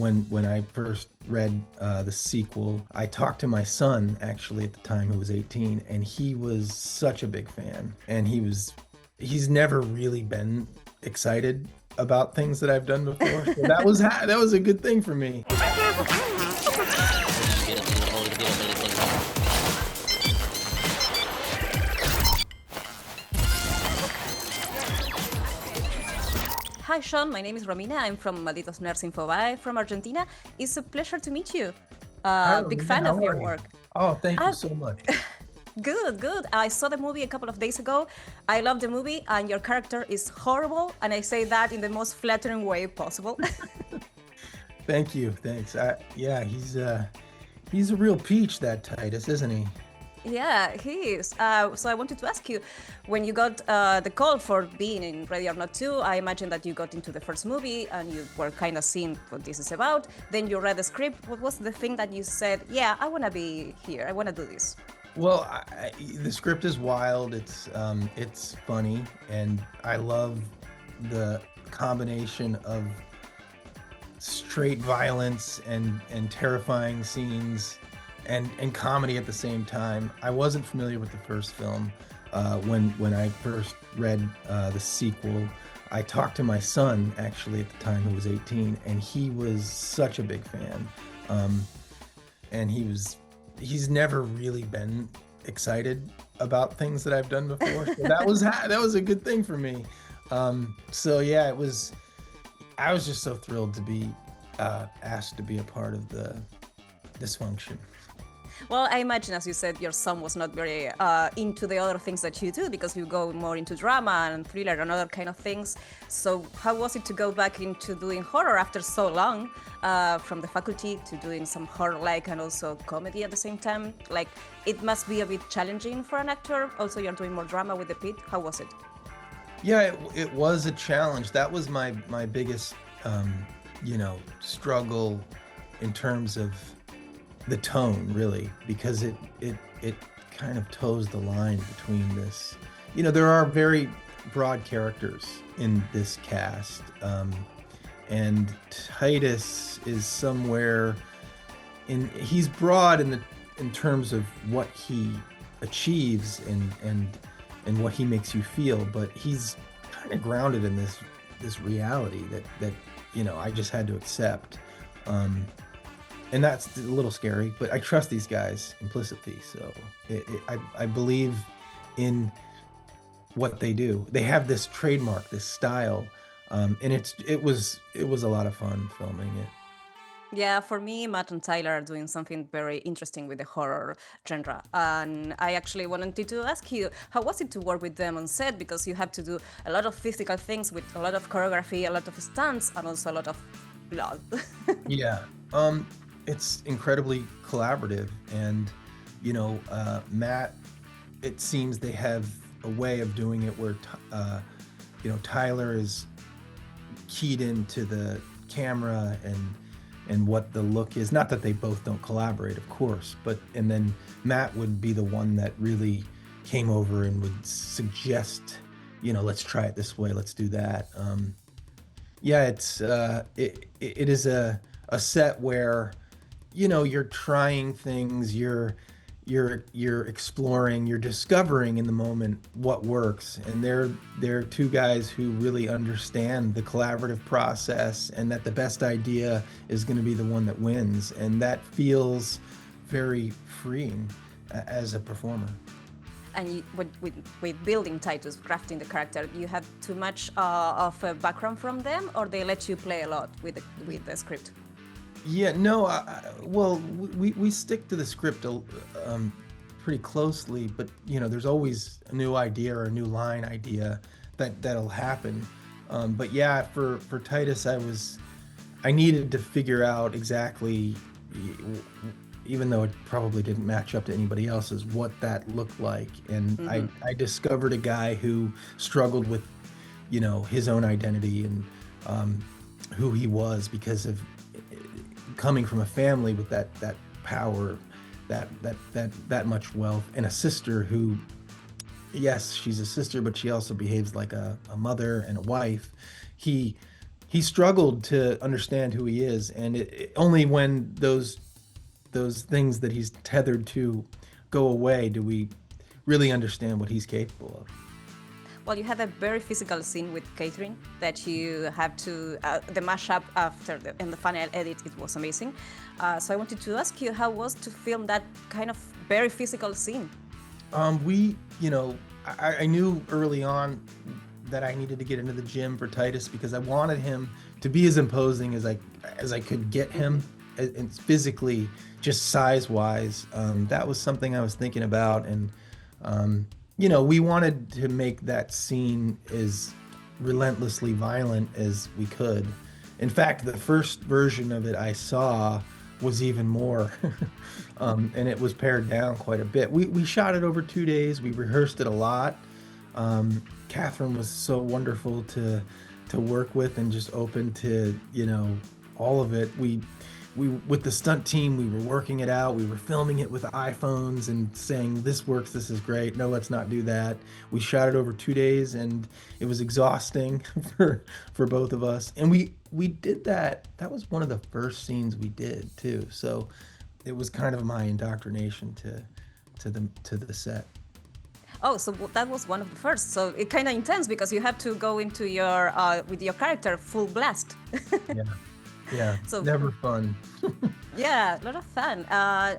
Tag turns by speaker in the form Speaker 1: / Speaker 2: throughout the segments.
Speaker 1: when I first read the sequel, I talked to my son actually at the time, who was 18, and he was such a big fan. And he's never really been excited about things that I've done before. So that was a good thing for me.
Speaker 2: Hi, Shawn. My name is Romina. I'm from Malditos Nerds Infobae from Argentina. It's a pleasure to meet you.
Speaker 1: Hi,
Speaker 2: Big
Speaker 1: Romina.
Speaker 2: fan
Speaker 1: How
Speaker 2: of
Speaker 1: are
Speaker 2: your
Speaker 1: you?
Speaker 2: work.
Speaker 1: Oh, thank you
Speaker 2: Uh,
Speaker 1: so much.
Speaker 2: Good. I saw the movie a couple of days ago. I love the movie, and your character is horrible, and I say that in the most flattering way possible.
Speaker 1: Thank you. Thanks. Yeah, he's a real peach, that Titus, isn't he?
Speaker 2: Yeah, he is. So I wanted to ask you, when you got the call for being in Ready or Not 2, I imagine that you got into the first movie and you were kind of seeing what this is about. Then you read the script. What was the thing that you said, yeah, I want to be here. I want to do this?
Speaker 1: Well, the script is wild. It's funny, and I love the combination of straight violence and terrifying scenes and comedy at the same time. I wasn't familiar with the first film. When I first read the sequel, I talked to my son actually at the time, who was 18, and he was such a big fan. And he's never really been excited about things that I've done before. So that was a good thing for me. So yeah, I was just so thrilled to be asked to be a part of the dysfunction.
Speaker 2: Well, I imagine, as you said, your son was not very into the other things that you do because you go more into drama and thriller and other kind of things. So how was it to go back into doing horror after so long, from the faculty to doing some horror-like and also comedy at the same time? Like, it must be a bit challenging for an actor. Also, you're doing more drama with the Pit. How was it?
Speaker 1: Yeah, it was a challenge. That was my biggest, struggle in terms of the tone, really, because it kind of toes the line between this. There are very broad characters in this cast, and Titus is somewhere he's broad in terms of what he achieves and what he makes you feel, but he's kind of grounded in this reality that I just had to accept. And that's a little scary, but I trust these guys implicitly. So I believe in what they do. They have this trademark, this style, and it was a lot of fun filming it.
Speaker 2: Yeah, for me, Matt and Tyler are doing something very interesting with the horror genre. And I actually wanted to ask you, how was it to work with them on set? Because you have to do a lot of physical things with a lot of choreography, a lot of stunts, and also a lot of blood.
Speaker 1: Yeah. It's incredibly collaborative, and Matt, it seems they have a way of doing it where Tyler is keyed into the camera and what the look is. Not that they both don't collaborate, of course, and then Matt would be the one that really came over and would suggest, let's try it this way, let's do that. Yeah, it is a set where you're trying things, you're exploring, you're discovering in the moment what works, and they're two guys who really understand the collaborative process and that the best idea is going to be the one that wins, and that feels very freeing as a performer.
Speaker 2: And with building Titus, crafting the character, you had too much of a background from them, or they let you play a lot with the script?
Speaker 1: Yeah, no, well, we stick to the script pretty closely, but there's always a new idea or a new line idea that'll happen. But yeah, for Titus, I needed to figure out exactly, even though it probably didn't match up to anybody else's, what that looked like. And I discovered a guy who struggled with, his own identity and who he was because of coming from a family with that power, that much wealth, and a sister who, yes, she's a sister, but she also behaves like a mother and a wife. He he struggled to understand who he is, and only when those things that he's tethered to go away do we really understand what he's capable of.
Speaker 2: Well, you had a very physical scene with Kathryn that you have to, the mashup after in the final edit, it was amazing. So I wanted to ask you how it was to film that kind of very physical scene.
Speaker 1: I knew early on that I needed to get into the gym for Titus because I wanted him to be as imposing as I could get him, and physically, just size-wise. That was something I was thinking about, and we wanted to make that scene as relentlessly violent as we could. In fact, the first version of it I saw was even more, and it was pared down quite a bit. We shot it over 2 days. We rehearsed it a lot. Kathryn was so wonderful to work with and just open to, all of it. We with the stunt team, we were working it out. We were filming it with iPhones and saying, this works, this is great. No, let's not do that. We shot it over 2 days, and it was exhausting for both of us. And we did that. That was one of the first scenes we did too. So it was kind of my indoctrination to the set.
Speaker 2: Oh, so that was one of the first. So it kind of intense because you have to go into your with your character full blast.
Speaker 1: Yeah, so never fun.
Speaker 2: Yeah, a lot of fun. I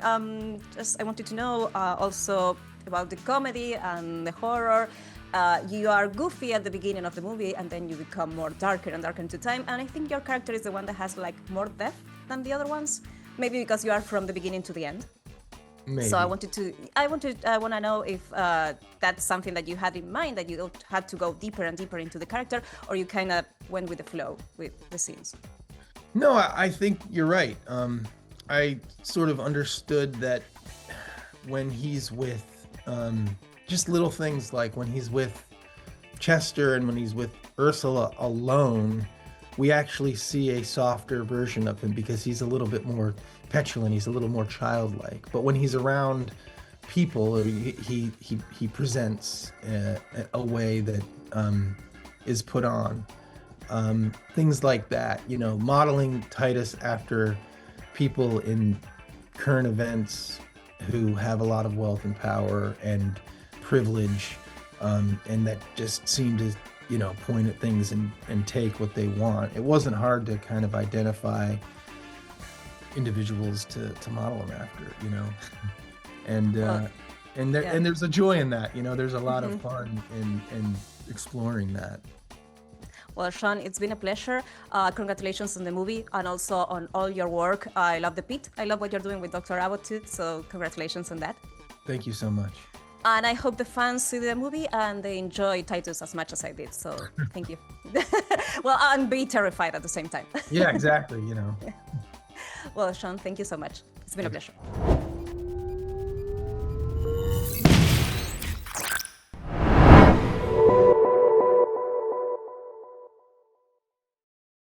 Speaker 2: wanted to know also about the comedy and the horror. You are goofy at the beginning of the movie, and then you become more darker and darker into time. And I think your character is the one that has like more depth than the other ones. Maybe because you are from the beginning to the end.
Speaker 1: Maybe.
Speaker 2: So I want to know if that's something that you had in mind, that you don't have to go deeper and deeper into the character, or you kind of went with the flow with the scenes.
Speaker 1: No, I think you're right. I sort of understood that when he's with just little things like when he's with Chester and when he's with Ursula alone, we actually see a softer version of him because he's a little bit more petulant, he's a little more childlike. But when he's around people, he presents a way that is put on. Things like that, modeling Titus after people in current events who have a lot of wealth and power and privilege, and that just seem to, point at things and take what they want. It wasn't hard to kind of identify individuals to model them after, and there's a joy in that, there's a lot of fun in exploring that.
Speaker 2: Well, Shawn, it's been a pleasure. Congratulations on the movie and also on all your work. I love the pit. I love what you're doing with Dr. Abbott too, so congratulations on that.
Speaker 1: Thank you so much.
Speaker 2: And I hope the fans see the movie and they enjoy Titus as much as I did, so thank you. Well, and be terrified at the same time.
Speaker 1: Yeah, exactly,
Speaker 2: Well, Shawn, thank you so much. It's been a pleasure.